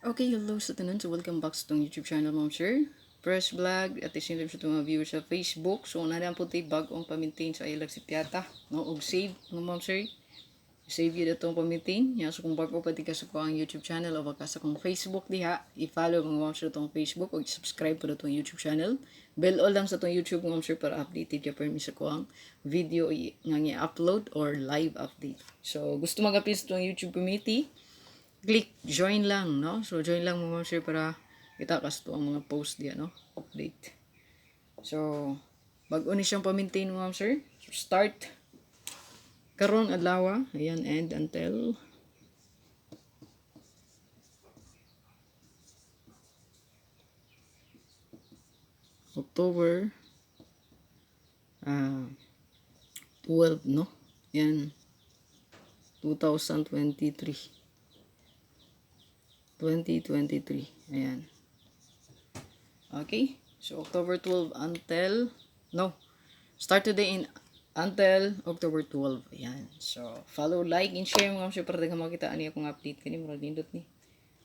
Okay, hello sa tanan. So, welcome back sa itong YouTube channel, Ma'am Sir. Fresh vlog, at the same time sa itong mga viewers sa Facebook. So, nalang po tayo bagong pamitin sa ilag si Piata. No? Og save, no, Ma'am Sir. Save yun itong pamitin. Yan, so kung bago pa di ka sa kong YouTube channel o baka sa kong Facebook diha, i-follow mga Ma'am Sir itong Facebook o subscribe po itong YouTube channel. Bell all lang sa itong YouTube, Ma'am Sir, para updated ka permi sa kong video nga i-upload or live update. So, gusto mag-appeal sa itong YouTube community, click join lang, no? So, join lang mo, Ma'am Sir, para kita kas to ang mga post diya, no? Update. So, bago ni siyang pa-maintain, Ma'am Sir. So, start. Karon adlaw, ayan, and until October 12, no? Yan, 2023. Ayan. Okay? So, October 12 until, no, start today in until October 12. Ayan. So, follow, like, and share mga siya para daga makita ani akong update kani murag nindot ni.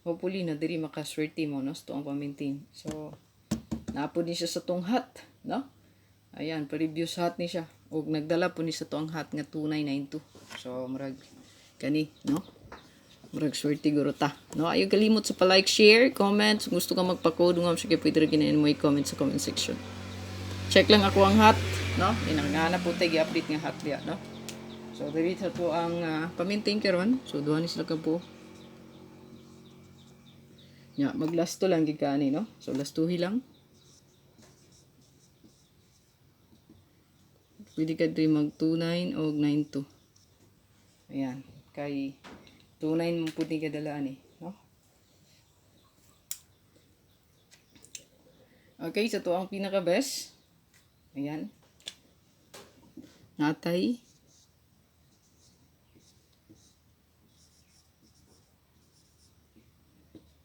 Hopefully na diri makaswerte mo no sa ang pa-maintain. So, naapod ni siya sa tong hat, no? Ayan, pa-review sa hat ni siya. Og nagdala po ni sa tong hat nga 2992. So, murag kani, no? Murag swerte guro ta. No, ayo kalimot sa pa-like, share, comment. Kung gusto ka magpa-code ngam sige pwede ra ginain mo i-comment sa comment section. Check lang ako ang hat, no? Inangana po tay gi-update nga hat diya, no? So diri sa to ang pa-maintain karon. So duha ni sila ka po. Nya, maglasto lang gid kani, no? So lastuhi lang. Pwede ka diri mag 29 og 92. Ayan, kay 29 mo pud ni kadalaan eh, no? Okay, so to ang pinaka best. Ayan. Natay.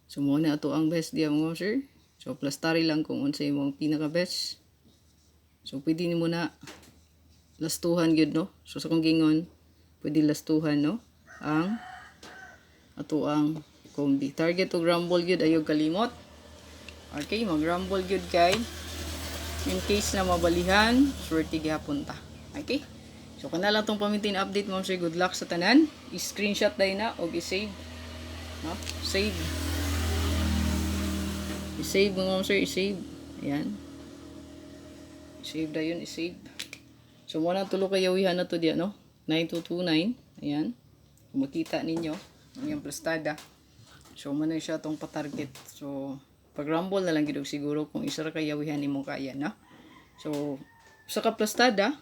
So muna ato ang best diya mo, sir. So plastari lang kung unsa imong pinaka best. So pwede ni mo na lastuhan gyud, no? So sa kong gingon, pwede lastuhan, no? Ang ato ang kombi. Target og rumble gyud ayo kalimot. Okay, mag-rumble gyud kay in case na mabalihan, swerte gyapon ta. Okay? So kana lang tong pa-maintain update, Ma'am Sir. Good luck sa tanan. I-screenshot day na og i-save. No? Save. I-save mo, Ma'am Sir, i-save. Ayan. I-save dayon, i-save. So muna tulo kayawihan na to diya, no? 9229. Ayan. Kung makita ninyo ang yung plastada. So muna siya tong pa-target. So pag rumble na lang gid siguro kung isa ra kayawihan nimo kaya, na. So sa kaplastada,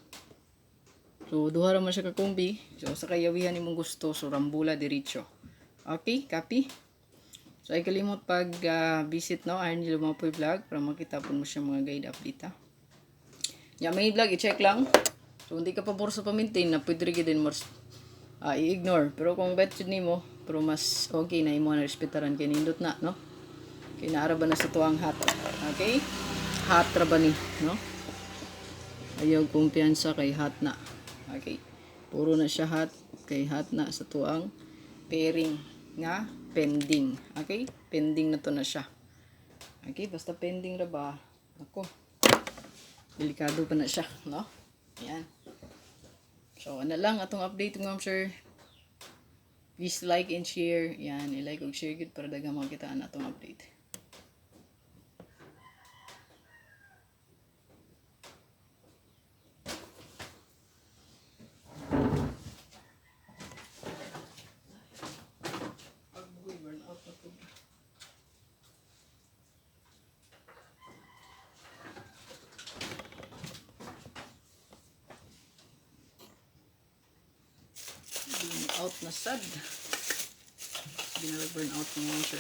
so duha ra man siya ka kombi. So sa kayawihan nimong gusto, so rambula diretso. Okay, copy. So ay kalimot pag visit, no, Arnie Lumapoy vlog para makita po mo siya mga guide update, ha. Ya, may vlog i-check lang. So hindi ka pabor sa pa-maintain na pwede rin din mo i-ignore. Pero kung bet yun nimo, pero mas okay na imo na respetaran kay nindot na, no? Kay naara ba na sa tuang hat. Okay? Hat ra ba ni, no? Ayaw kumpiyansa kay hat na. Okay? Puro na siya hat kay hat na sa tuang pairing nga pending. Okay? Pending na to na siya. Okay? Basta pending ra ba? Ako. Delikado pa na siya, no? Ayan. So, ano lang atong update, Ma'am Sir. Please like and share. Yan, i-like og share gud para daghang makitaan atong update. Out na sad. Binala burn out ng Ma'am Sir.